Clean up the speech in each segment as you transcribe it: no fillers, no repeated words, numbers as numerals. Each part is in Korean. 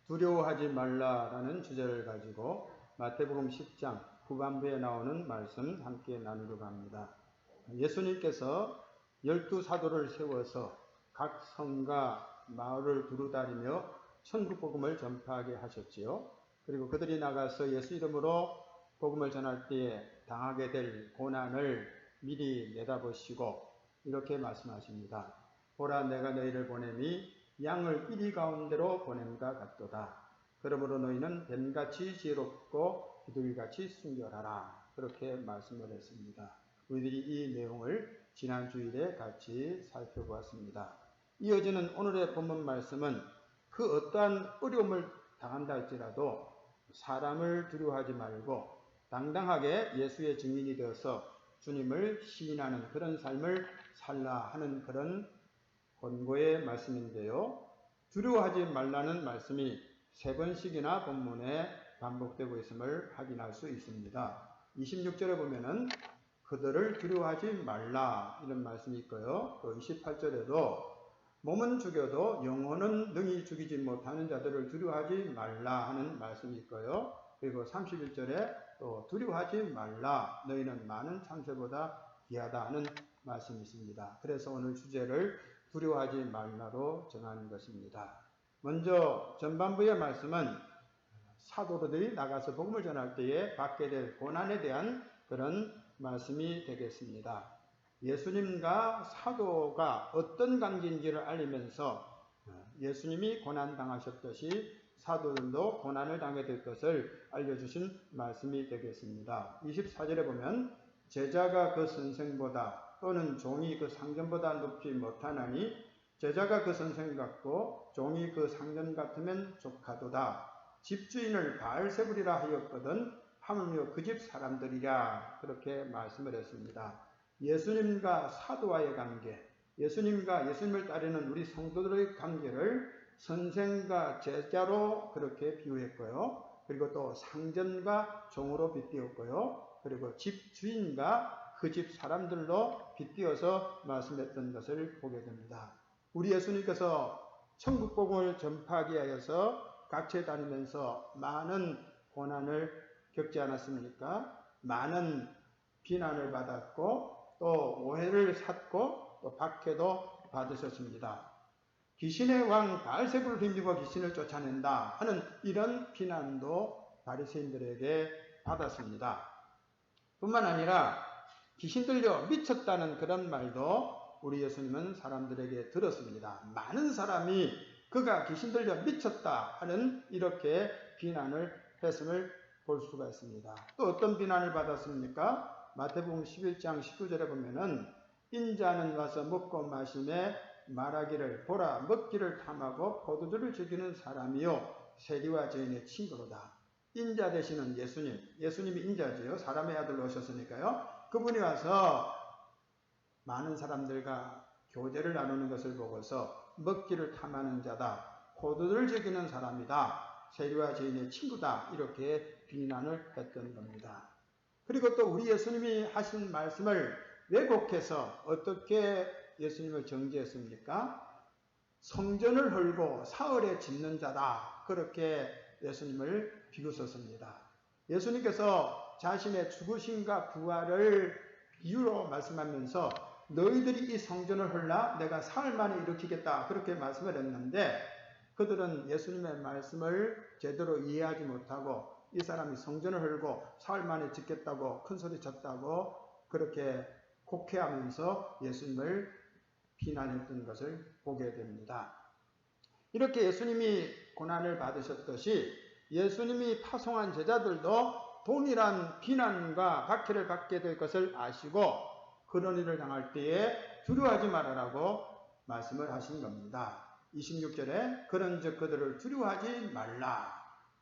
두려워하지 말라라는 주제를 가지고 마태복음 10장 후반부에 나오는 말씀 함께 나누려고 합니다. 예수님께서 12사도를 세워서 각 성과 마을을 두루다니며 천국복음을 전파하게 하셨지요. 그리고 그들이 나가서 예수 이름으로 복음을 전할 때에 당하게 될 고난을 미리 내다보시고 이렇게 말씀하십니다. 보라, 내가 너희를 보냄이 양을 이리 가운데로 보냄과 같도다. 그러므로 너희는 뱀같이 지혜롭고 비둘기같이 순결하라. 그렇게 말씀을 했습니다. 우리들이 이 내용을 지난 주일에 같이 살펴보았습니다. 이어지는 오늘의 본문 말씀은 그 어떠한 어려움을 당한다 할지라도 사람을 두려워하지 말고 당당하게 예수의 증인이 되어서 주님을 시인하는 그런 삶을 살라 하는 그런 권고의 말씀인데요. 두려워하지 말라는 말씀이 3번씩이나 본문에 반복되고 있음을 확인할 수 있습니다. 26절에 보면은 그들을 두려워하지 말라 이런 말씀이 있고요. 또 28절에도 몸은 죽여도 영혼은 능히 죽이지 못하는 자들을 두려워하지 말라 하는 말씀이 있고요. 그리고 31절에 또 두려워하지 말라 너희는 많은 참새보다 귀하다 하는 말씀이 있습니다. 그래서 오늘 주제를 두려워하지 말라로 정한 것입니다. 먼저 전반부의 말씀은 사도들이 나가서 복음을 전할 때에 받게 될 고난에 대한 그런 말씀이 되겠습니다. 예수님과 사도가 어떤 관계인지를 알리면서 예수님이 고난당하셨듯이 사도들도 고난을 당하게 될 것을 알려주신 말씀이 되겠습니다. 24절에 보면 제자가 그 선생보다 또는 종이 그 상전보다 높지 못하나니 제자가 그 선생 같고 종이 그 상전 같으면 족하도다. 집주인을 바알세불이라 하였거든 하물며 그 집 사람들이라 그렇게 말씀을 했습니다. 예수님과 사도와의 관계, 예수님과 예수님을 따르는 우리 성도들의 관계를 선생과 제자로 그렇게 비유했고요. 그리고 또 상전과 종으로 빗대었고요. 그리고 집주인과 그 집 사람들로 빗대어서 말씀했던 것을 보게 됩니다. 우리 예수님께서 천국복음을 전파하기 위해서 각지에 다니면서 많은 고난을 겪지 않았습니까? 많은 비난을 받았고 또 오해를 샀고 또 박해도 받으셨습니다. 귀신의 왕 바알세불을 힘입어 귀신을 쫓아낸다 하는 이런 비난도 바리새인들에게 받았습니다. 뿐만 아니라 귀신 들려 미쳤다는 그런 말도 우리 예수님은 사람들에게 들었습니다. 많은 사람이 그가 귀신 들려 미쳤다 하는 이렇게 비난을 했음을 볼 수가 있습니다. 또 어떤 비난을 받았습니까? 마태복음 11장 19절에 보면은 인자는 와서 먹고 마시매 말하기를 보라 먹기를 탐하고 포도주를 즐기는 사람이요 세리와 죄인의 친구로다. 인자 되시는 예수님, 예수님이 인자지요. 사람의 아들로 오셨으니까요. 그분이 와서 많은 사람들과 교제를 나누는 것을 보고서 먹기를 탐하는 자다. 포도주를 즐기는 사람이다. 세리와 죄인의 친구다. 이렇게 비난을 했던 겁니다. 그리고 또 우리 예수님이 하신 말씀을 왜곡해서 어떻게 예수님을 정죄했습니까? 성전을 헐고 사흘에 짓는 자다. 그렇게 예수님을 비웃었습니다. 예수님께서 자신의 죽으심과 부활을 비유로 말씀하면서 너희들이 이 성전을 헐라 내가 사흘 만에 일으키겠다. 그렇게 말씀을 했는데 그들은 예수님의 말씀을 제대로 이해하지 못하고 이 사람이 성전을 헐고 사흘 만에 짓겠다고 큰소리 쳤다고 그렇게 곡해하면서 예수님을 비난했던 것을 보게 됩니다. 이렇게 예수님이 고난을 받으셨듯이 예수님이 파송한 제자들도 동일한 비난과 박해를 받게 될 것을 아시고 그런 일을 당할 때에 두려워하지 말아라고 말씀을 하신 겁니다. 26절에 그런즉 그들을 두려워하지 말라.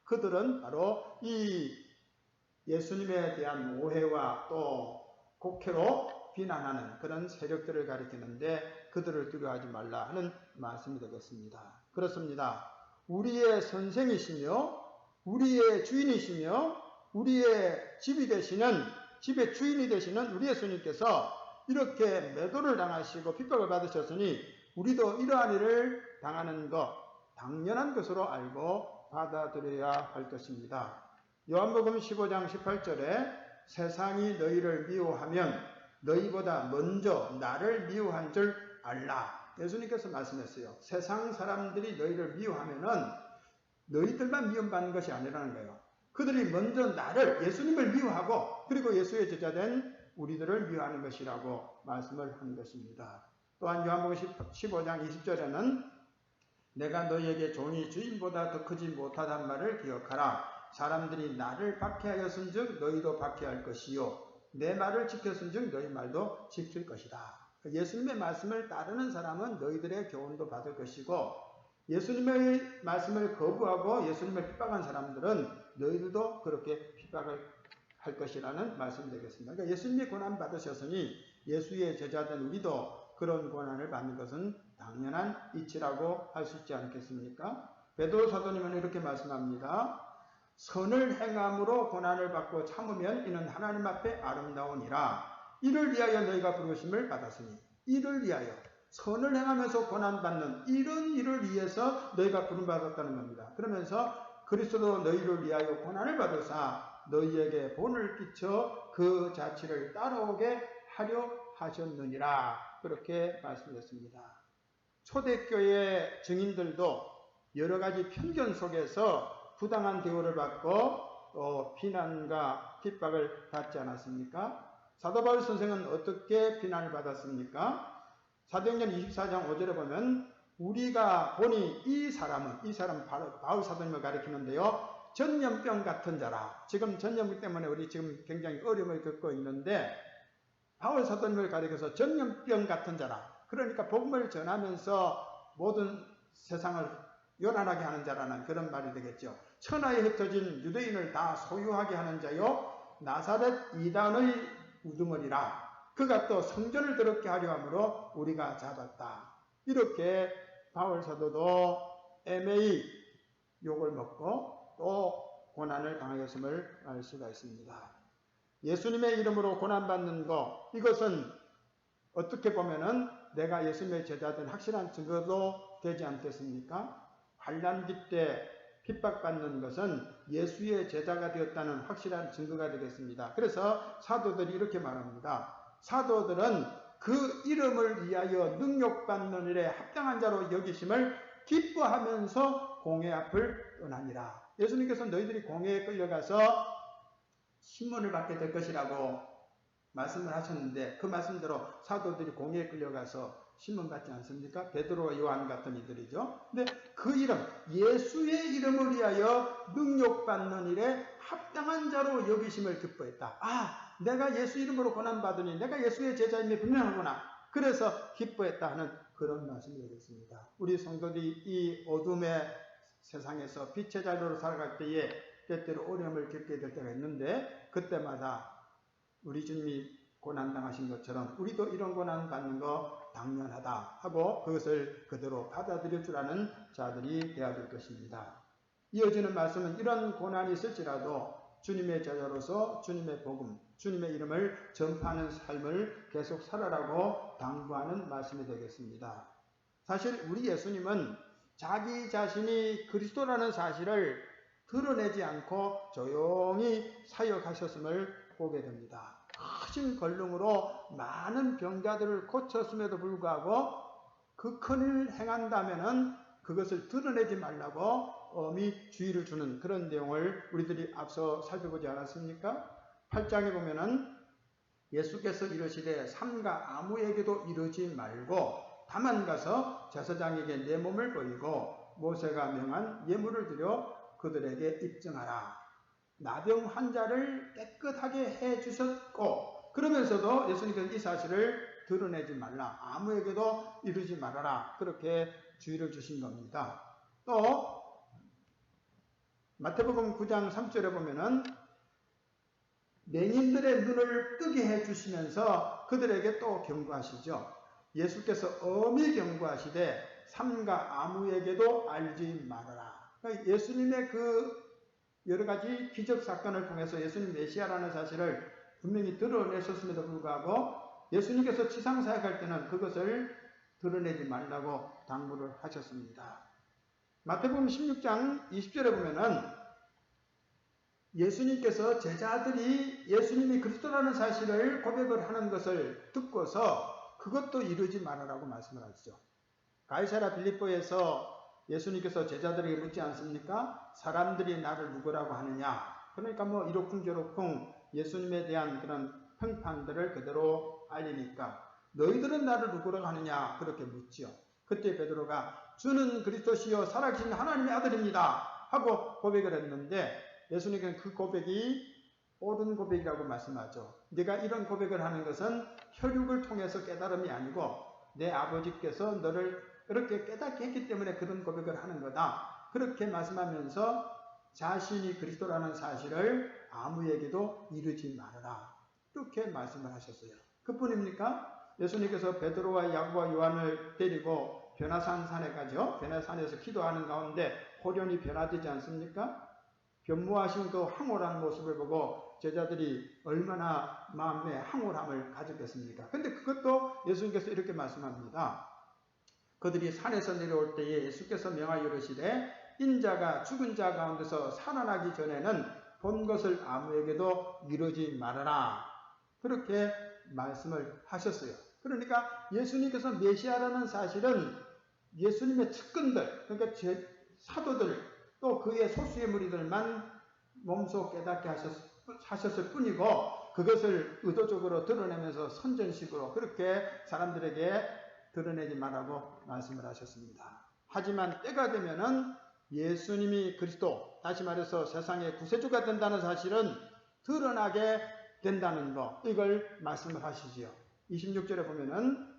그들은 바로 이 예수님에 대한 오해와 또 곡해로 비난하는 그런 세력들을 가리키는데 그들을 두려워하지 말라 하는 말씀이 되겠습니다. 그렇습니다. 우리의 선생이시며 우리의 주인이시며 우리의 집이 되시는 집의 주인이 되시는 우리 예수님께서 이렇게 매도를 당하시고 핍박을 받으셨으니 우리도 이러한 일을 당하는 것 당연한 것으로 알고 받아들여야 할 것입니다. 요한복음 15장 18절에 세상이 너희를 미워하면 너희보다 먼저 나를 미워한 줄 알라. 예수님께서 말씀했어요. 세상 사람들이 너희를 미워하면은 너희들만 미움받는 것이 아니라는 거예요. 그들이 먼저 나를, 예수님을 미워하고 그리고 예수의 제자된 우리들을 미워하는 것이라고 말씀을 한 것입니다. 또한 요한복음 15장 20절에는 내가 너희에게 종이 주인보다 더 크지 못하단 말을 기억하라. 사람들이 나를 박해하였은즉 너희도 박해할 것이요 내 말을 지켰은즉 너희 말도 지킬 것이다. 예수님의 말씀을 따르는 사람은 너희들의 교훈도 받을 것이고 예수님의 말씀을 거부하고 예수님을 핍박한 사람들은 너희들도 그렇게 핍박을 할 것이라는 말씀이 되겠습니다. 그러니까 예수님이 고난 받으셨으니 예수의 제자된 우리도 그런 고난을 받는 것은 당연한 이치라고 할 수 있지 않겠습니까? 베드로 사도님은 이렇게 말씀합니다. 선을 행함으로 고난을 받고 참으면 이는 하나님 앞에 아름다우니라. 이를 위하여 너희가 부르심을 받았으니 이를 위하여 선을 행하면서 고난받는 이런 일을 위해서 너희가 부름받았다는 겁니다. 그러면서 그리스도 너희를 위하여 고난을 받으사 너희에게 본을 끼쳐 그 자취를 따라오게 하려 하셨느니라. 그렇게 말씀했습니다. 초대교회 증인들도 여러 가지 편견 속에서 부당한 대우를 받고 비난과 핍박을 받지 않았습니까? 사도 바울 선생은 어떻게 비난을 받았습니까? 사도행전 24장 5절에 보면 우리가 보니 이 사람 바울 사도님을 가리키는데요. 전염병 같은 자라. 지금 전염병 때문에 우리 지금 굉장히 어려움을 겪고 있는데 바울 사도님을 가리켜서 전염병 같은 자라. 그러니까 복음을 전하면서 모든 세상을 요란하게 하는 자라는 그런 말이 되겠죠. 천하에 흩어진 유대인을 다 소유하게 하는 자요. 나사렛 이단의 우두머리라. 그가 또 성전을 더럽게 하려 함으로 우리가 잡았다. 이렇게 바울 사도도 애매히 욕을 먹고 또 고난을 당하였음을 알 수가 있습니다. 예수님의 이름으로 고난받는 것, 이것은 어떻게 보면은 내가 예수님의 제자된 확실한 증거도 되지 않겠습니까? 환난기 때 핍박받는 것은 예수의 제자가 되었다는 확실한 증거가 되겠습니다. 그래서 사도들이 이렇게 말합니다. 사도들은 그 이름을 위하여 능욕받는 일에 합당한 자로 여기심을 기뻐하면서 공회 앞을 떠나니라. 예수님께서 너희들이 공회에 끌려가서 신문을 받게 될 것이라고 말씀을 하셨는데 그 말씀대로 사도들이 공회에 끌려가서 신문 받지 않습니까? 베드로와 요한 같은 이들이죠. 근데 그 이름, 예수의 이름을 위하여 능욕받는 일에 합당한 자로 여기심을 기뻐했다. 아, 내가 예수 이름으로 고난받으니 내가 예수의 제자임이 분명하구나. 그래서 기뻐했다 하는 그런 말씀이 되겠습니다. 우리 성도들이 이 어둠의 세상에서 빛의 자료로 살아갈 때에 때때로 어려움을 겪게 될 때가 있는데 그때마다 우리 주님이 고난당하신 것처럼 우리도 이런 고난 받는 거 당연하다 하고 그것을 그대로 받아들일 줄 아는 자들이 되어야 될 것입니다. 이어지는 말씀은 이런 고난이 있을지라도 주님의 제자로서 주님의 복음, 주님의 이름을 전파하는 삶을 계속 살아라고 당부하는 말씀이 되겠습니다. 사실 우리 예수님은 자기 자신이 그리스도라는 사실을 드러내지 않고 조용히 사역하셨음을 보게 됩니다. 크신 권능으로 많은 병자들을 고쳤음에도 불구하고 그 큰 일을 행한다면은 그것을 드러내지 말라고 엄히 주의를 주는 그런 내용을 우리들이 앞서 살펴보지 않았습니까? 8장에 보면은 예수께서 이르시되 삼가 아무에게도 이르지 말고 다만 가서 제사장에게 내 몸을 보이고 모세가 명한 예물을 드려 그들에게 입증하라. 나병 환자를 깨끗하게 해 주셨고 그러면서도 예수님께서 이 사실을 드러내지 말라. 아무에게도 이르지 말아라. 그렇게 주의를 주신 겁니다. 또 마태복음 9장 3절에 보면은 맹인들의 눈을 뜨게 해 주시면서 그들에게 또 경고하시죠. 예수께서 엄히 경고하시되 삼가 아무에게도 알지 말아라. 그러니까 예수님의 그 여러 가지 기적 사건을 통해서 예수님 메시아라는 사실을 분명히 드러내셨음에도 불구하고 예수님께서 지상 사역할 때는 그것을 드러내지 말라고 당부를 하셨습니다. 마태복음 16장 20절에 보면은 예수님께서 제자들이 예수님이 그리스도라는 사실을 고백을 하는 것을 듣고서 그것도 이루지 말아라고 말씀을 하시죠. 가이사랴 빌립보에서 예수님께서 제자들에게 묻지 않습니까? 사람들이 나를 누구라고 하느냐? 그러니까 뭐 이러쿵저러쿵 예수님에 대한 그런 평판들을 그대로 알리니까 너희들은 나를 누구라고 하느냐? 그렇게 묻지요. 그때 베드로가 주는 그리스도시요 살아계신 하나님의 아들입니다 하고 고백을 했는데 예수님께서는 그 고백이 옳은 고백이라고 말씀하죠. 네가 이런 고백을 하는 것은 혈육을 통해서 깨달음이 아니고 내 아버지께서 너를 그렇게 깨닫게 했기 때문에 그런 고백을 하는 거다. 그렇게 말씀하면서 자신이 그리스도라는 사실을 아무에게도 이르지 말아라. 이렇게 말씀을 하셨어요. 그뿐입니까? 예수님께서 베드로와 야고보와 요한을 데리고 변화산 산에 가죠. 변화산에서 기도하는 가운데 호련히 변화되지 않습니까? 변모하신 그 황홀한 모습을 보고 제자들이 얼마나 마음에 황홀함을 가졌겠습니까? 근데 그것도 예수님께서 이렇게 말씀합니다. 그들이 산에서 내려올 때에 예수께서 명하여 이르시되 인자가 죽은 자 가운데서 살아나기 전에는 본 것을 아무에게도 이루지 말아라. 그렇게 말씀을 하셨어요. 그러니까 예수님께서 메시아라는 사실은 예수님의 측근들, 그러니까 사도들, 또 그의 소수의 무리들만 몸소 깨닫게 하셨을 뿐이고 그것을 의도적으로 드러내면서 선전식으로 그렇게 사람들에게 드러내지 말라고 말씀을 하셨습니다. 하지만 때가 되면은 예수님이 그리스도, 다시 말해서 세상의 구세주가 된다는 사실은 드러나게 된다는 것, 이걸 말씀을 하시지요. 26절에 보면은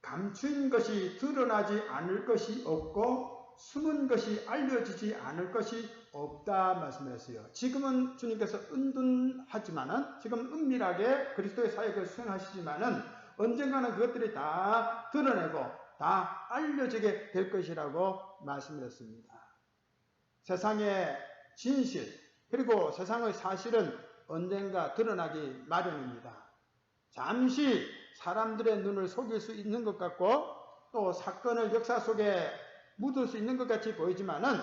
감추인 것이 드러나지 않을 것이 없고 숨은 것이 알려지지 않을 것이 없다 말씀했어요. 지금은 주님께서 은둔하지만은 지금 은밀하게 그리스도의 사역을 수행하시지만은 언젠가는 그것들이 다 드러내고 다 알려지게 될 것이라고 말씀했습니다. 세상의 진실 그리고 세상의 사실은 언젠가 드러나기 마련입니다. 잠시 사람들의 눈을 속일 수 있는 것 같고 또 사건을 역사 속에 묻을 수 있는 것 같이 보이지만은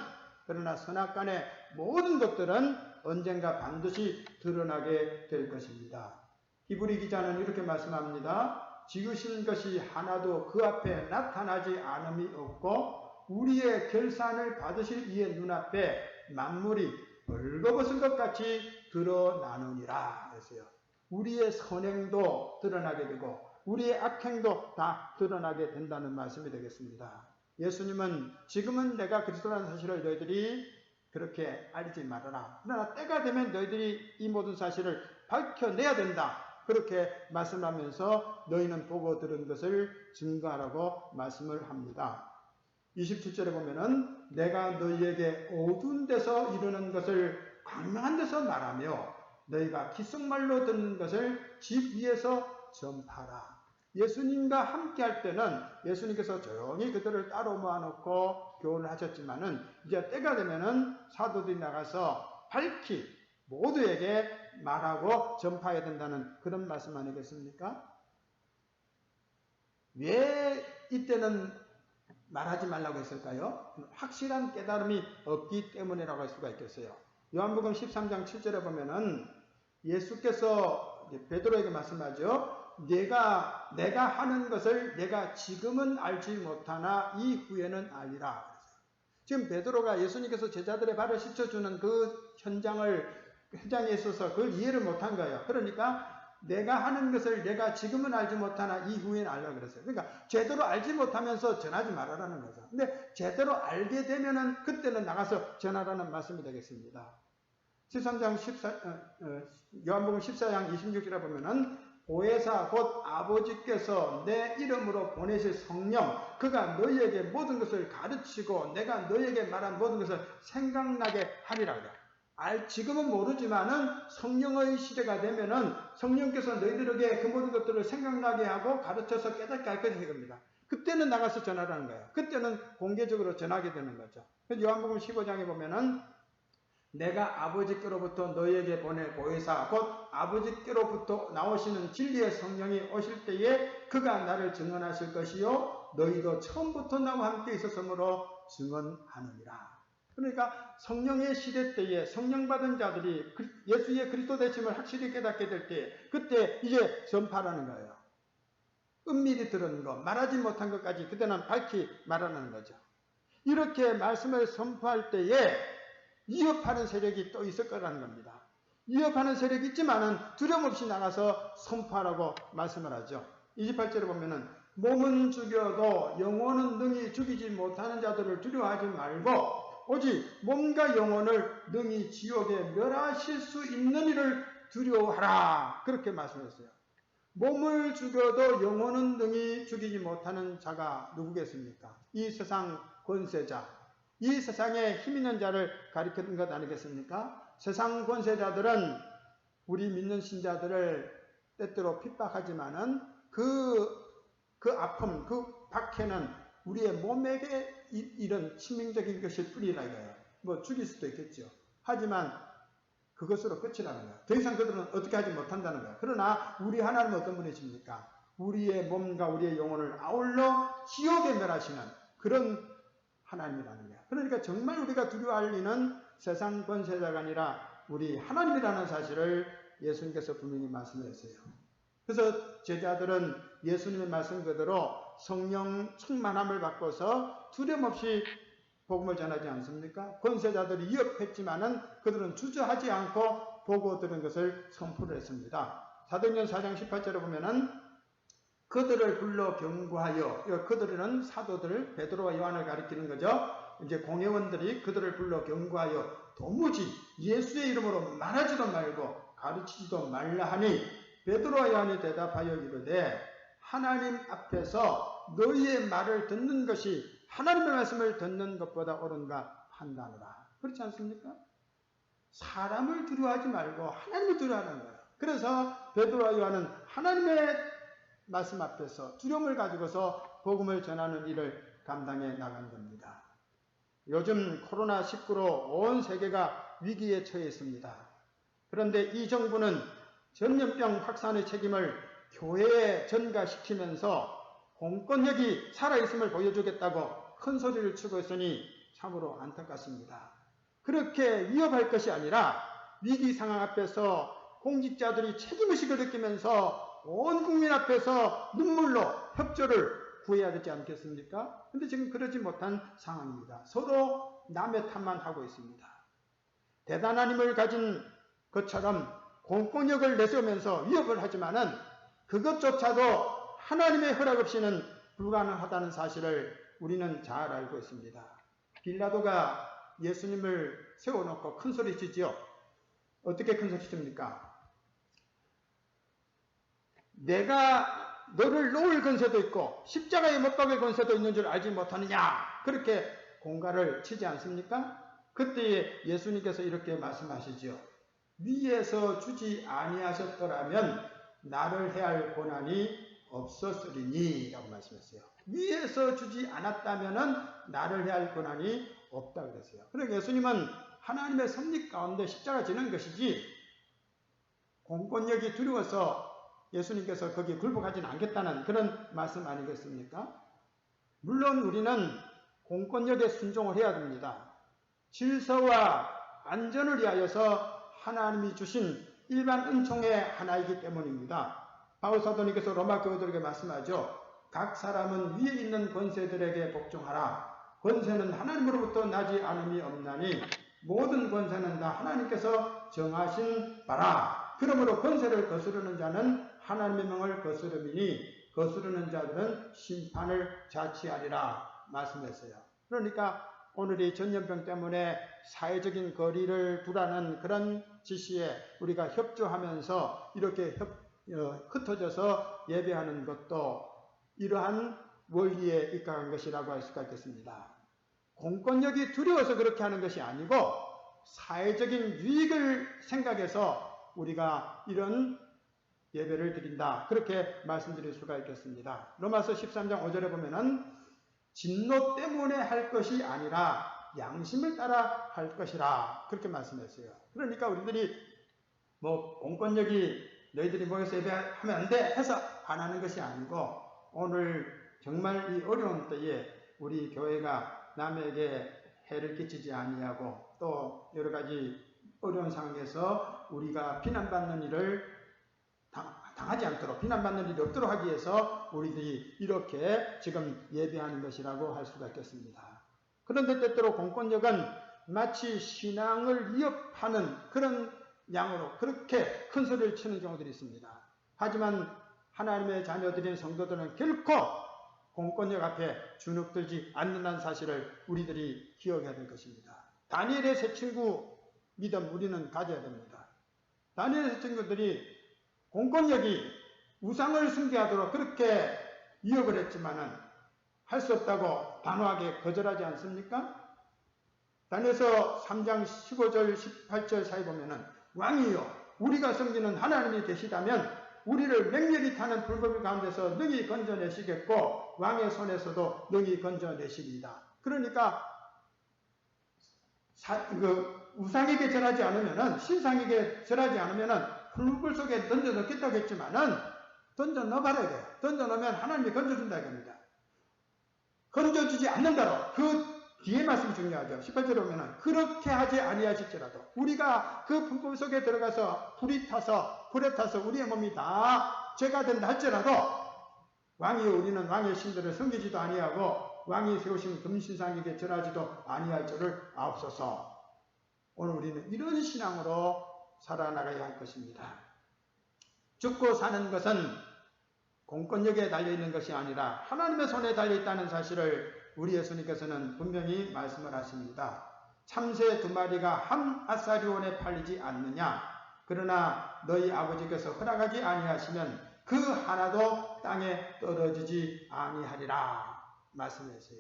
그러나 선악간의 모든 것들은 언젠가 반드시 드러나게 될 것입니다. 히브리 기자는 이렇게 말씀합니다. 지으신 것이 하나도 그 앞에 나타나지 않음이 없고 우리의 결산을 받으실 이의 눈앞에 만물이 벌거벗은 것 같이 드러나느니라 했어요. 우리의 선행도 드러나게 되고 우리의 악행도 다 드러나게 된다는 말씀이 되겠습니다. 예수님은 지금은 내가 그리스도라는 사실을 너희들이 그렇게 알지 말아라. 그러나 때가 되면 너희들이 이 모든 사실을 밝혀내야 된다. 그렇게 말씀하면서 너희는 보고 들은 것을 증거하라고 말씀을 합니다. 27절에 보면은 내가 너희에게 어두운 데서 이르는 것을 광명한 데서 말하며 너희가 귓속말로 듣는 것을 집 위에서 전파하라. 예수님과 함께 할 때는 예수님께서 조용히 그들을 따로 모아놓고 교훈을 하셨지만은 이제 때가 되면은 사도들이 나가서 밝히 모두에게 말하고 전파해야 된다는 그런 말씀 아니겠습니까? 왜 이때는 말하지 말라고 했을까요? 확실한 깨달음이 없기 때문이라고 할 수가 있겠어요. 요한복음 13장 7절에 보면은 예수께서 베드로에게 말씀하죠. 내가 하는 것을 내가 지금은 알지 못하나 이후에는 알리라. 지금 베드로가 예수님께서 제자들의 발을 씻어주는 그 현장에 있어서 그걸 이해를 못한 거예요. 그러니까 내가 하는 것을 내가 지금은 알지 못하나 이후에는 알라 그랬어요. 그러니까 제대로 알지 못하면서 전하지 말아라는 거죠. 근데 제대로 알게 되면은 그때는 나가서 전하라는 말씀이 되겠습니다. 13장 요한복음 14장 26절에 보면은 보혜사 곧 아버지께서 내 이름으로 보내실 성령 그가 너희에게 모든 것을 가르치고 내가 너희에게 말한 모든 것을 생각나게 하리라 그래요. 지금은 모르지만은 성령의 시대가 되면은 성령께서 너희들에게 그 모든 것들을 생각나게 하고 가르쳐서 깨닫게 할 것이 겁니다. 그때는 나가서 전하라는 거예요. 그때는 공개적으로 전하게 되는 거죠. 요한복음 15장에 보면은 내가 아버지께로부터 너희에게 보낼 보혜사 곧 아버지께로부터 나오시는 진리의 성령이 오실 때에 그가 나를 증언하실 것이요 너희도 처음부터 나와 함께 있었으므로 증언하느니라. 그러니까 성령의 시대 때에 성령 받은 자들이 예수의 그리스도 되심을 확실히 깨닫게 될 때, 그때 이제 전파라는 거예요. 은밀히 들은 것, 말하지 못한 것까지 그때는 밝히 말하는 거죠. 이렇게 말씀을 선포할 때에 위협하는 세력이 또 있을 거라는 겁니다. 위협하는 세력이 있지만은 두려움 없이 나가서 선포하라고 말씀을 하죠. 28절에 보면은 몸은 죽여도 영혼은 능히 죽이지 못하는 자들을 두려워하지 말고 오직 몸과 영혼을 능히 지옥에 멸하실 수 있는 이를 두려워하라. 그렇게 말씀했어요. 몸을 죽여도 영혼은 능히 죽이지 못하는 자가 누구겠습니까? 이 세상 권세자, 이 세상에 힘 있는 자를 가리키는 것 아니겠습니까? 세상 권세자들은 우리 믿는 신자들을 때때로 핍박하지만은 그 아픔, 그 박해는 우리의 몸에게 이런 치명적인 것일 뿐이라 이거예요. 뭐 죽일 수도 있겠죠. 하지만 그것으로 끝이라는 거예요. 더 이상 그들은 어떻게 하지 못한다는 거예요. 그러나 우리 하나님은 어떤 분이십니까? 우리의 몸과 우리의 영혼을 아울러 지옥에 멸하시는 그런 하나님이라는 거예요. 그러니까 정말 우리가 두려워할 리는 세상 권세자가 아니라 우리 하나님이라는 사실을 예수님께서 분명히 말씀하셨어요. 그래서 제자들은 예수님의 말씀 그대로 성령 충만함을 받고서 두려움 없이 복음을 전하지 않습니까? 권세자들이 위협했지만은 그들은 주저하지 않고 보고 들은 것을 선포를 했습니다. 사도행전 4장 18절에 보면은 그들을 불러 경고하여, 그들은 사도들 베드로와 요한을 가리키는 거죠. 이제 공회원들이 그들을 불러 경고하여 도무지 예수의 이름으로 말하지도 말고 가르치지도 말라 하니 베드로와 요한이 대답하여 이르되 하나님 앞에서 너희의 말을 듣는 것이 하나님의 말씀을 듣는 것보다 옳은가 판단하라. 그렇지 않습니까? 사람을 두려워하지 말고 하나님을 두려워하는 거예요. 그래서 베드로와 요한은 하나님의 말씀 앞에서 두려움을 가지고서 복음을 전하는 일을 감당해 나간 겁니다. 요즘 코로나19로 온 세계가 위기에 처해 있습니다. 그런데 이 정부는 전염병 확산의 책임을 교회에 전가시키면서 공권력이 살아있음을 보여주겠다고 큰 소리를 치고 있으니 참으로 안타깝습니다. 그렇게 위협할 것이 아니라 위기 상황 앞에서 공직자들이 책임의식을 느끼면서 온 국민 앞에서 눈물로 협조를 구해야 되지 않겠습니까? 근데 지금 그러지 못한 상황입니다. 서로 남의 탓만 하고 있습니다. 대단한 힘을 가진 것처럼 공권력을 내세우면서 위협을 하지만은 그것조차도 하나님의 허락 없이는 불가능하다는 사실을 우리는 잘 알고 있습니다. 빌라도가 예수님을 세워놓고 큰 소리 치지요. 어떻게 큰 소리 칩니까? 내가 너를 놓을 권세도 있고 십자가에 못 박을 권세도 있는 줄 알지 못하느냐, 그렇게 공갈을 치지 않습니까? 그때 예수님께서 이렇게 말씀하시죠. 위에서 주지 아니하셨더라면 나를 해할 권한이 없었으리니 라고 말씀했어요. 위에서 주지 않았다면 나를 해할 권한이 없다 그랬어요. 그러니까 예수님은 하나님의 섭리 가운데 십자가 지는 것이지 공권력이 두려워서 예수님께서 거기에 굴복하지는 않겠다는 그런 말씀 아니겠습니까? 물론 우리는 공권력에 순종을 해야 됩니다. 질서와 안전을 위하여서 하나님이 주신 일반 은총의 하나이기 때문입니다. 바울 사도님께서 로마 교우들에게 말씀하죠. 각 사람은 위에 있는 권세들에게 복종하라. 권세는 하나님으로부터 나지 않음이 없나니 모든 권세는 다 하나님께서 정하신 바라. 그러므로 권세를 거스르는 자는 하나님의 명을 거스름이니 거스르는 자들은 심판을 자취하리라 말씀했어요. 그러니까 오늘 이 전염병 때문에 사회적인 거리를 두라는 그런 지시에 우리가 협조하면서 이렇게 흩어져서 예배하는 것도 이러한 원리에 입각한 것이라고 할 수가 있겠습니다. 공권력이 두려워서 그렇게 하는 것이 아니고 사회적인 유익을 생각해서 우리가 이런 예배를 드린다, 그렇게 말씀드릴 수가 있겠습니다. 로마서 13장 5절에 보면은 진노 때문에 할 것이 아니라 양심을 따라 할 것이라 그렇게 말씀했어요. 그러니까 우리들이 뭐 공권력이 너희들이 모여서 예배하면 안 돼 해서 안 하는 것이 아니고 오늘 정말 이 어려운 때에 우리 교회가 남에게 해를 끼치지 아니하고 또 여러 가지 어려운 상황에서 우리가 비난받는 일을 당하지 않도록, 비난받는 일이 없도록 하기 위해서 우리들이 이렇게 지금 예배하는 것이라고 할 수가 있겠습니다. 그런데 때때로 공권력은 마치 신앙을 위협하는 그런 양으로 그렇게 큰 소리를 치는 경우들이 있습니다. 하지만 하나님의 자녀들인 성도들은 결코 공권력 앞에 주눅들지 않는다는 사실을 우리들이 기억해야 될 것입니다. 다니엘의 세 친구 믿음 우리는 가져야 됩니다. 다니엘의 세 친구들이 공권력이 우상을 숭배하도록 그렇게 위협을 했지만은 할 수 없다고 단호하게 거절하지 않습니까? 다니엘서 3장 15절 18절 사이 보면은 왕이여 우리가 섬기는 하나님이 계시다면 우리를 맹렬히 타는 불법의 가운데서 능히 건져내시겠고 왕의 손에서도 능히 건져내시리이다. 그러니까 우상에게 절하지 않으면은 신상에게 절하지 않으면은 불불 속에 던져 넣겠다고 했지만은 던져 넣어봐야 돼요. 던져 넣으면 하나님이 건져준다 이겁니다. 건져주지 않는다로 그 뒤에 말씀이 중요하죠. 18절에 보면은 그렇게 하지 아니하실지라도 우리가 그 불법 속에 들어가서 불에 타서 우리의 몸이 다 죄가 된다 할지라도 왕이여 우리는 왕의 신들을 섬기지도 아니하고 왕이 세우신 금신상에게 절하지도 아니할 줄을 아옵소서. 오늘 우리는 이런 신앙으로 살아나가야 할 것입니다. 죽고 사는 것은 공권력에 달려있는 것이 아니라 하나님의 손에 달려있다는 사실을 우리 예수님께서는 분명히 말씀을 하십니다. 참새 2마리가 한 아사리온에 팔리지 않느냐? 그러나 너희 아버지께서 허락하지 아니하시면 그 하나도 땅에 떨어지지 아니하리라 말씀하세요.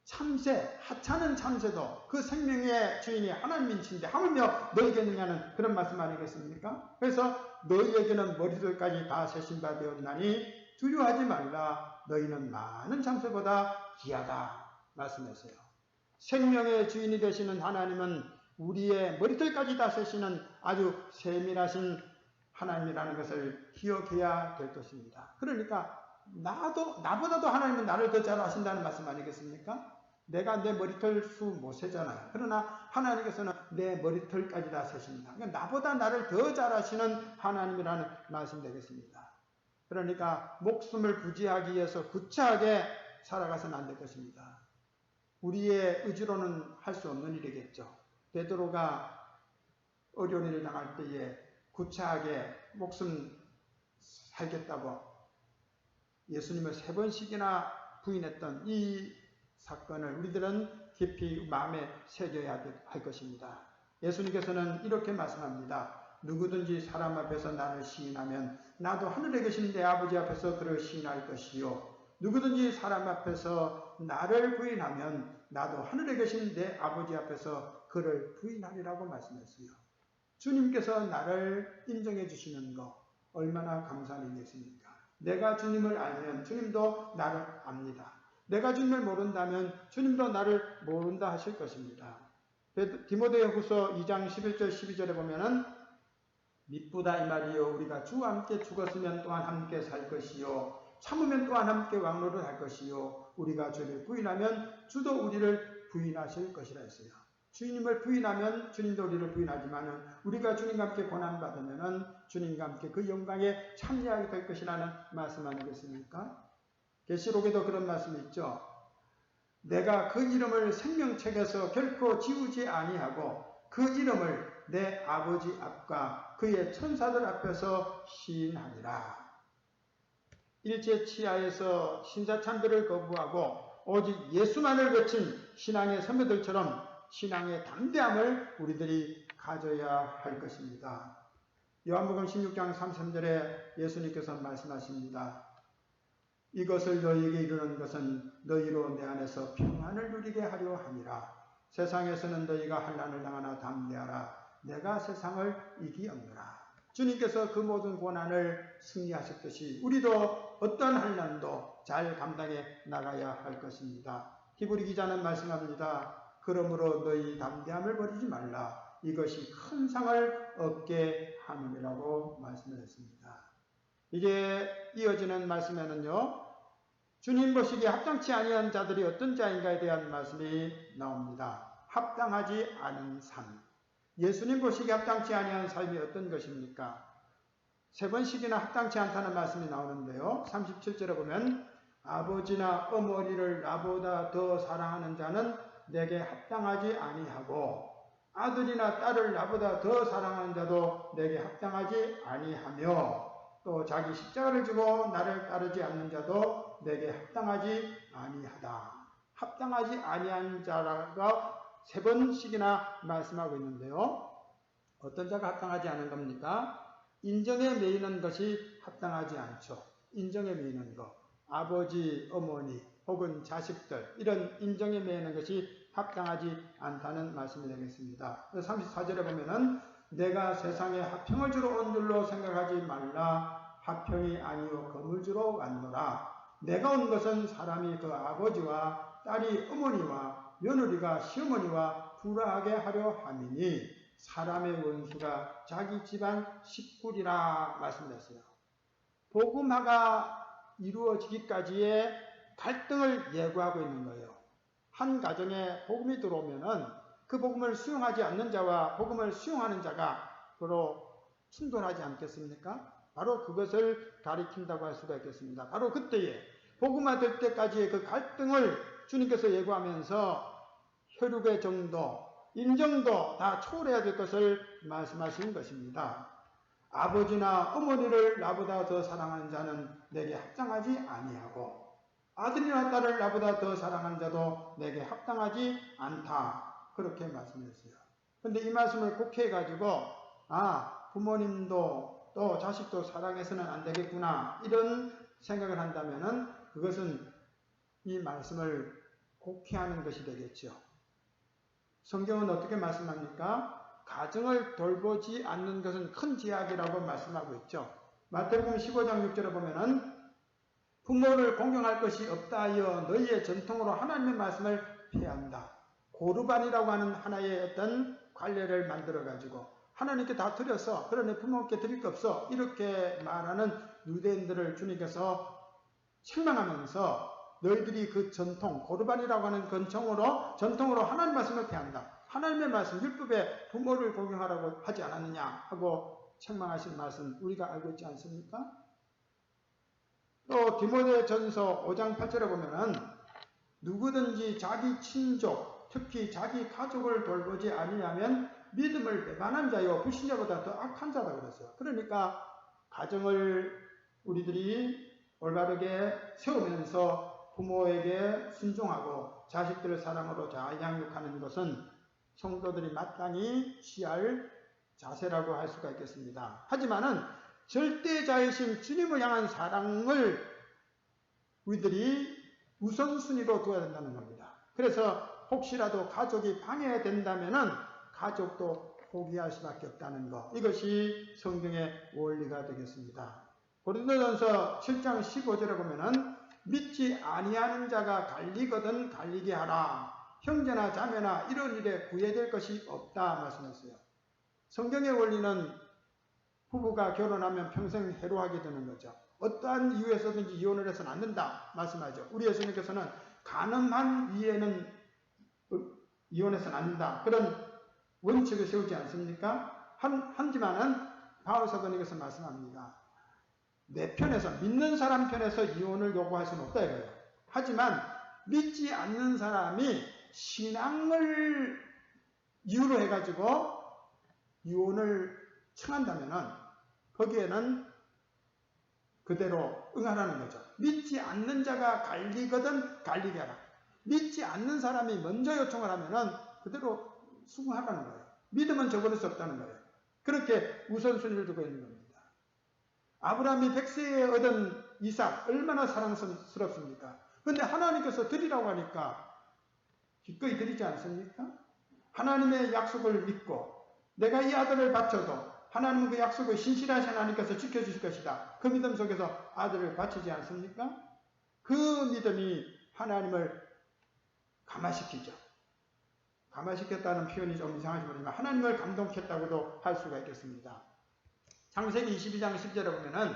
참새, 하찮은 참새도 그 생명의 주인이 하나님이신데 하물며 너희겠느냐는 그런 말씀 아니겠습니까? 그래서 너희에게는 머리들까지 다 세신 바 되었나니 두려워하지 말라. 너희는 많은 참새보다 귀하다 말씀하세요. 생명의 주인이 되시는 하나님은 우리의 머리털까지 다 세시는 아주 세밀하신 하나님이라는 것을 기억해야 될 것입니다. 그러니까 나보다도 하나님은 나를 더 잘 아신다는 말씀 아니겠습니까? 내가 내 머리털 수 못 세잖아요. 그러나 하나님께서는 내 머리털까지 다 세십니다. 그러니까 나보다 나를 더 잘 아시는 하나님이라는 말씀 되겠습니다. 그러니까 목숨을 부지하기 위해서 구차하게 살아가서는 안 될 것입니다. 우리의 의지로는 할 수 없는 일이겠죠. 베드로가 어려운 일을 당할 때에 구차하게 목숨 살겠다고 예수님을 3번씩이나 부인했던 이 사건을 우리들은 깊이 마음에 새겨야 할 것입니다. 예수님께서는 이렇게 말씀합니다. 누구든지 사람 앞에서 나를 시인하면 나도 하늘에 계신 내 아버지 앞에서 그를 시인할 것이요. 누구든지 사람 앞에서 나를 부인하면 나도 하늘에 계신 내 아버지 앞에서 그를 부인하리라고 말씀했어요. 주님께서 나를 인정해 주시는 것 얼마나 감사한 일이겠습니까? 내가 주님을 알면 주님도 나를 압니다. 내가 주님을 모른다면 주님도 나를 모른다 하실 것입니다. 디모데후서 2장 11절 12절에 보면은 미쁘다 이 말이요 우리가 주와 함께 죽었으면 또한 함께 살 것이요 참으면 또한 함께 왕노를 할 것이요 우리가 주를 부인하면 주도 우리를 부인하실 것이라 했어요. 주님을 부인하면 주님도 우리를 부인하지만 우리가 주님과 함께 고난받으면 주님과 함께 그 영광에 참여하게 될 것이라는 말씀 아니겠습니까? 계시록에도 그런 말씀이 있죠. 내가 그 이름을 생명책에서 결코 지우지 아니하고 그 이름을 내 아버지 앞과 그의 천사들 앞에서 시인하리라. 일제치하에서 신사참배를 거부하고 오직 예수만을 외친 신앙의 선배들처럼 신앙의 담대함을 우리들이 가져야 할 것입니다. 요한복음 16장 33절에 예수님께서 말씀하십니다. 이것을 너희에게 이루는 것은 너희로 내 안에서 평안을 누리게 하려 함이라. 세상에서는 너희가 환난을 당하나 담대하라. 내가 세상을 이기었노라. 주님께서 그 모든 고난을 승리하셨듯이 우리도 어떤 환난도 잘 감당해 나가야 할 것입니다. 히브리 기자는 말씀합니다. 그러므로 너희 담대함을 버리지 말라. 이것이 큰 상을 얻게 함이라고 말씀을 했습니다. 이제 이어지는 말씀에는요. 주님 보시기에 합당치 아니한 자들이 어떤 자인가에 대한 말씀이 나옵니다. 합당하지 않은 삶. 예수님 보시기에 합당치 아니한 삶이 어떤 것입니까? 3번씩이나 합당치 않다는 말씀이 나오는데요. 37절에 보면 아버지나 어머니를 나보다 더 사랑하는 자는 내게 합당하지 아니하고 아들이나 딸을 나보다 더 사랑하는 자도 내게 합당하지 아니하며 또 자기 십자가를 지고 나를 따르지 않는 자도 내게 합당하지 아니하다. 합당하지 아니한 자라고 3번씩이나 말씀하고 있는데요. 어떤 자가 합당하지 않은 겁니까? 인정에 매이는 것이 합당하지 않죠. 인정에 매이는 것. 아버지, 어머니 혹은 자식들 이런 인정에 매이는 것이 합당하지 않다는 말씀이 되겠습니다. 34절에 보면은 내가 세상에 화평을 주러 온 줄로 생각하지 말라. 화평이 아니요 검을 주러 왔노라. 내가 온 것은 사람이 그 아버지와 딸이 어머니와 며느리가 시어머니와 불화하게 하려 함이니 사람의 원수가 자기 집안 식구리라 말씀했어요. 복음화가 이루어지기까지의 갈등을 예고하고 있는 거예요. 한 가정에 복음이 들어오면은 그 복음을 수용하지 않는 자와 복음을 수용하는 자가 서로 충돌하지 않겠습니까? 바로 그것을 가리킨다고 할 수가 있겠습니다. 바로 그때에 복음화 될 때까지의 그 갈등을 주님께서 예고하면서 혈육의 정도, 인정도 다 초월해야 될 것을 말씀하시는 것입니다. 아버지나 어머니를 나보다 더 사랑하는 자는 내게 합당하지 아니하고 아들이나 딸을 나보다 더 사랑하는 자도 내게 합당하지 않다. 그렇게 말씀했어요. 그런데 이 말씀을 곡해가지고 부모님도 또 자식도 사랑해서는 안 되겠구나 이런 생각을 한다면은 그것은 이 말씀을 곡해하는 것이 되겠죠. 성경은 어떻게 말씀합니까? 가정을 돌보지 않는 것은 큰 죄악이라고 말씀하고 있죠. 마태복음 15장 6절에 보면은 부모를 공경할 것이 없다 하여 너희의 전통으로 하나님의 말씀을 폐한다. 고르반이라고 하는 하나의 어떤 관례를 만들어가지고 하나님께 다 드려서 그러니 부모께 드릴 게 없어 이렇게 말하는 유대인들을 주님께서 실망하면서 너희들이 그 전통 고르반이라고 하는 전통으로 하나님 말씀을 폐한다. 하나님의 말씀 율법에 부모를 공경하라고 하지 않았느냐 하고 책망하신 말씀 우리가 알고 있지 않습니까? 또 디모데전서 5장 8절에 보면은 누구든지 자기 친족 특히 자기 가족을 돌보지 아니하면 믿음을 배반한 자요 불신자보다 더 악한 자다 그랬어요. 그러니까 가정을 우리들이 올바르게 세우면서 부모에게 순종하고 자식들을 사랑으로 잘 양육하는 것은 성도들이 마땅히 취할 자세라고 할 수가 있겠습니다. 하지만은 절대자이신 주님을 향한 사랑을 우리들이 우선순위로 두어야 된다는 겁니다. 그래서 혹시라도 가족이 방해된다면은 가족도 포기할 수밖에 없다는 것. 이것이 성경의 원리가 되겠습니다. 고린도전서 7장 15절에 보면은 믿지 아니하는 자가 갈리거든 갈리게 하라. 형제나 자매나 이런 일에 구애될 것이 없다 말씀했어요. 성경의 원리는 부부가 결혼하면 평생 해로하게 되는 거죠. 어떠한 이유에서든지 이혼을 해서는 안 된다 말씀하죠. 우리 예수님께서는 가늠한 이에는 이혼해서는 안 된다. 그런 원칙을 세우지 않습니까? 하지만은 바울 사도님께서 말씀합니다. 내 편에서 믿는 사람 편에서 이혼을 요구할 수는 없다 이거예요. 하지만 믿지 않는 사람이 신앙을 이유로 해가지고 이혼을 청한다면은 거기에는 그대로 응하라는 거죠. 믿지 않는 자가 갈리거든 갈리게 하라. 믿지 않는 사람이 먼저 요청을 하면은 그대로 수긍하라는 거예요. 믿음은 저버릴 수 없다는 거예요. 그렇게 우선순위를 두고 있는 겁니다. 아브라함이 100세에 얻은 이삭 얼마나 사랑스럽습니까? 그런데 하나님께서 드리라고 하니까 기꺼이 드리지 않습니까? 하나님의 약속을 믿고 내가 이 아들을 바쳐도 하나님은 그 약속을 신실하신 하나님께서 지켜주실 것이다. 그 믿음 속에서 아들을 바치지 않습니까? 그 믿음이 하나님을 감화시키죠. 감화시켰다는 표현이 좀 이상하지 모르지만 하나님을 감동했다고도 할 수가 있겠습니다. 창세기 22장 10절에 보면은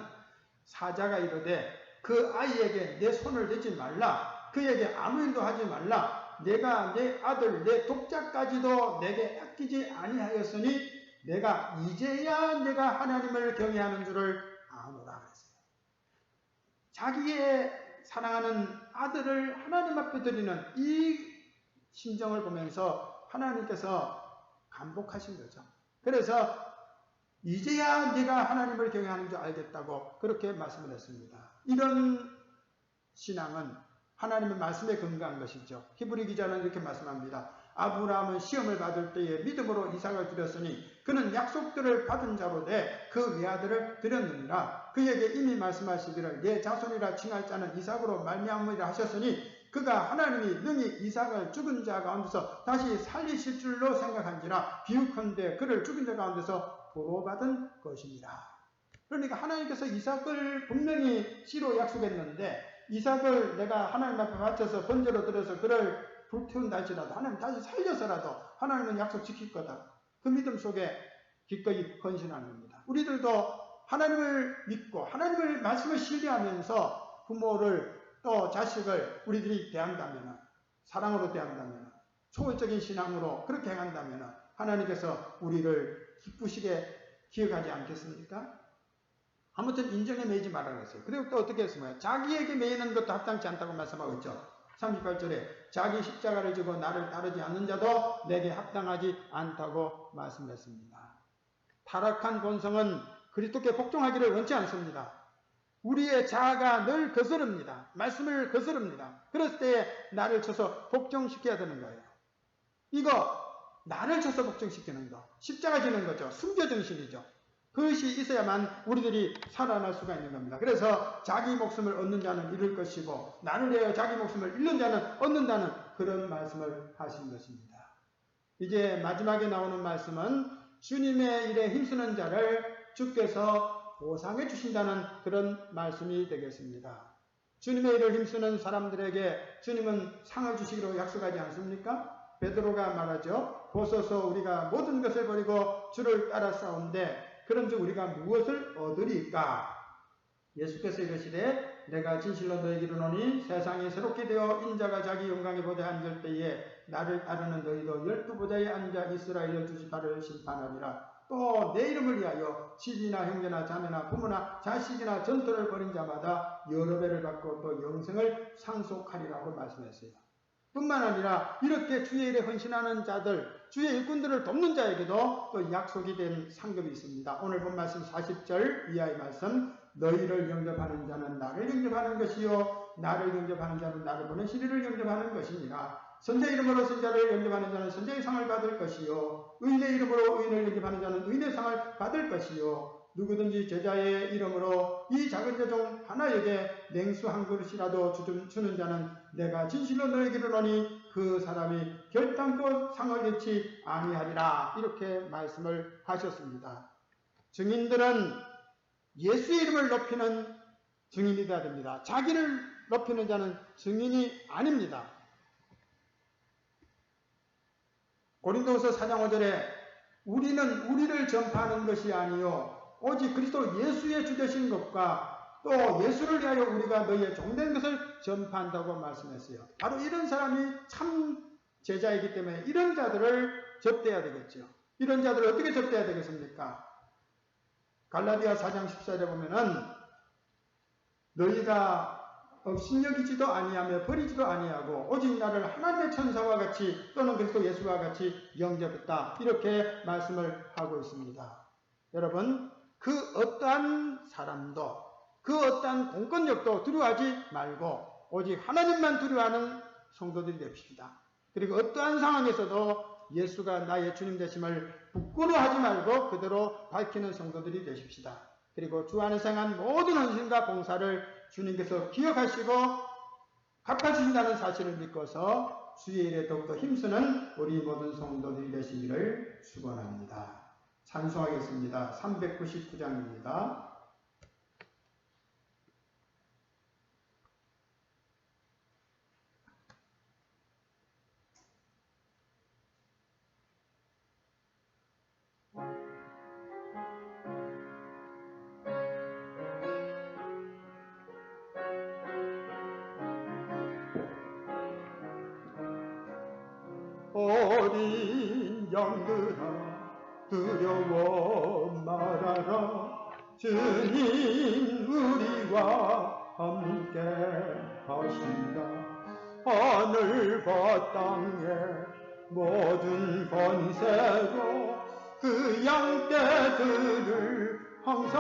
사자가 이르되 그 아이에게 내 손을 대지 말라. 그에게 아무 일도 하지 말라. 내가 내 아들 내 독자까지도 내게 아끼지 아니하였으니 내가 이제야 내가 하나님을 경외하는 줄을 아노라 그랬어요. 자기의 사랑하는 아들을 하나님 앞에 드리는 이 심정을 보면서 하나님께서 감복하신 거죠. 그래서 이제야 네가 하나님을 경외하는 줄 알겠다고 그렇게 말씀을 했습니다. 이런 신앙은 하나님의 말씀에 근거한 것이죠. 히브리 기자는 이렇게 말씀합니다. 아브라함은 시험을 받을 때에 믿음으로 이삭을 드렸으니 그는 약속들을 받은 자로 돼 그 외아들을 드렸느니라. 그에게 이미 말씀하시기를 내 자손이라 칭할 자는 이삭으로 말미암으리라 하셨으니 그가 하나님이 능히 이삭을 죽은 자 가운데서 다시 살리실 줄로 생각한지라 비유컨대 그를 죽은 자 가운데서 보호받은 것이니라. 그러니까 하나님께서 이삭을 분명히 씨로 약속했는데 이삭을 내가 하나님 앞에 바쳐서 번제로 드려서 그를 불태운다 할지라도 하나님 다시 살려서라도 하나님은 약속 지킬 거다. 그 믿음 속에 기꺼이 헌신하는 겁니다. 우리들도 하나님을 믿고 하나님을 말씀을 신뢰하면서 부모를 또 자식을 우리들이 대한다면 사랑으로 대한다면 초월적인 신앙으로 그렇게 행한다면 하나님께서 우리를 기쁘시게 기억하지 않겠습니까? 아무튼 인정에 매이지 말라고 했어요. 그리고 또 어떻게 했습니까? 자기에게 매이는 것도 합당치 않다고 말씀하고 있죠. 38절에 자기 십자가를 지고 나를 따르지 않는 자도 내게 합당하지 않다고 말씀했습니다. 타락한 본성은 그리스도께 복종하기를 원치 않습니다. 우리의 자아가 늘 거스릅니다. 말씀을 거스릅니다. 그럴 때에 나를 쳐서 복종시켜야 되는 거예요. 이거 나를 쳐서 복종시키는 거, 십자가 지는 거죠. 순교정신이죠. 그것이 있어야만 우리들이 살아날 수가 있는 겁니다. 그래서 자기 목숨을 얻는 자는 잃을 것이고 나를 위하여 자기 목숨을 잃는 자는 얻는다는 그런 말씀을 하신 것입니다. 이제 마지막에 나오는 말씀은 주님의 일에 힘쓰는 자를 주께서 보상해 주신다는 그런 말씀이 되겠습니다. 주님의 일을 힘쓰는 사람들에게 주님은 상을 주시기로 약속하지 않습니까? 베드로가 말하죠. 보소서 우리가 모든 것을 버리고 주를 따라 싸운데 그런즉 우리가 무엇을 얻으리까? 예수께서 이르시되 내가 진실로 너희에게 이르노니 세상이 새롭게 되어 인자가 자기 영광의 보좌에 앉을 때에 나를 따르는 너희도 12보좌에 앉아 이스라엘 12지파를 심판하리라. 또 내 이름을 위하여 집이나 형제나 자매나 부모나 자식이나 전토를 벌인 자마다 여러 배를 받고 또 영생을 상속하리라고 말씀했어요. 뿐만 아니라 이렇게 주의 일에 헌신하는 자들, 주의 일꾼들을 돕는 자에게도 또 약속이 된 상급이 있습니다. 오늘 본 말씀 40절 이하의 말씀, 너희를 영접하는 자는 나를 영접하는 것이요 나를 영접하는 자는 나를 보내신 이를 영접하는 것이니라. 선자의 이름으로 선자를 영접하는 자는 선자의 상을 받을 것이요 의인의 이름으로 의인을 영접하는 자는 의인의 상을 받을 것이요 누구든지 제자의 이름으로 이 작은 자 중 하나에게 냉수 한 그릇이라도 주는 자는 내가 진실로 너에게 이르노니 그 사람이 결단코 상을 잃지 아니하리라. 이렇게 말씀을 하셨습니다. 증인들은 예수의 이름을 높이는 증인이 되어야 됩니다. 자기를 높이는 자는 증인이 아닙니다. 고린도후서 4장 5절에 우리는 우리를 전파하는 것이 아니요 오직 그리스도 예수의 주되신 것과 또 예수를 위하여 우리가 너희의 종된 것을 전파한다고 말씀했어요. 바로 이런 사람이 참 제자이기 때문에 이런 자들을 접대해야 되겠죠. 이런 자들을 어떻게 접대해야 되겠습니까? 갈라디아 4장 14절에 보면은 너희가 업신여기지도 아니하며 버리지도 아니하고 오직 나를 하나님의 천사와 같이 또는 그리스도 예수와 같이 영접했다. 이렇게 말씀을 하고 있습니다. 여러분 그 어떠한 사람도 그 어떠한 공권력도 두려워하지 말고 오직 하나님만 두려워하는 성도들이 됩시다. 그리고 어떠한 상황에서도 예수가 나의 주님 되심을 부끄러워하지 말고 그대로 밝히는 성도들이 되십시다. 그리고 주 안에서 행한 모든 헌신과 봉사를 주님께서 기억하시고 갚아주신다는 사실을 믿고서 주의 일에 더욱더 힘쓰는 우리 모든 성도들이 되시기를 축원합니다. 찬송하겠습니다. 399장입니다. 어린 양들아 두려워 말아라. 주님 우리와 함께 하신다. 하늘과 땅의 모든 권세로 그 양떼들을 항상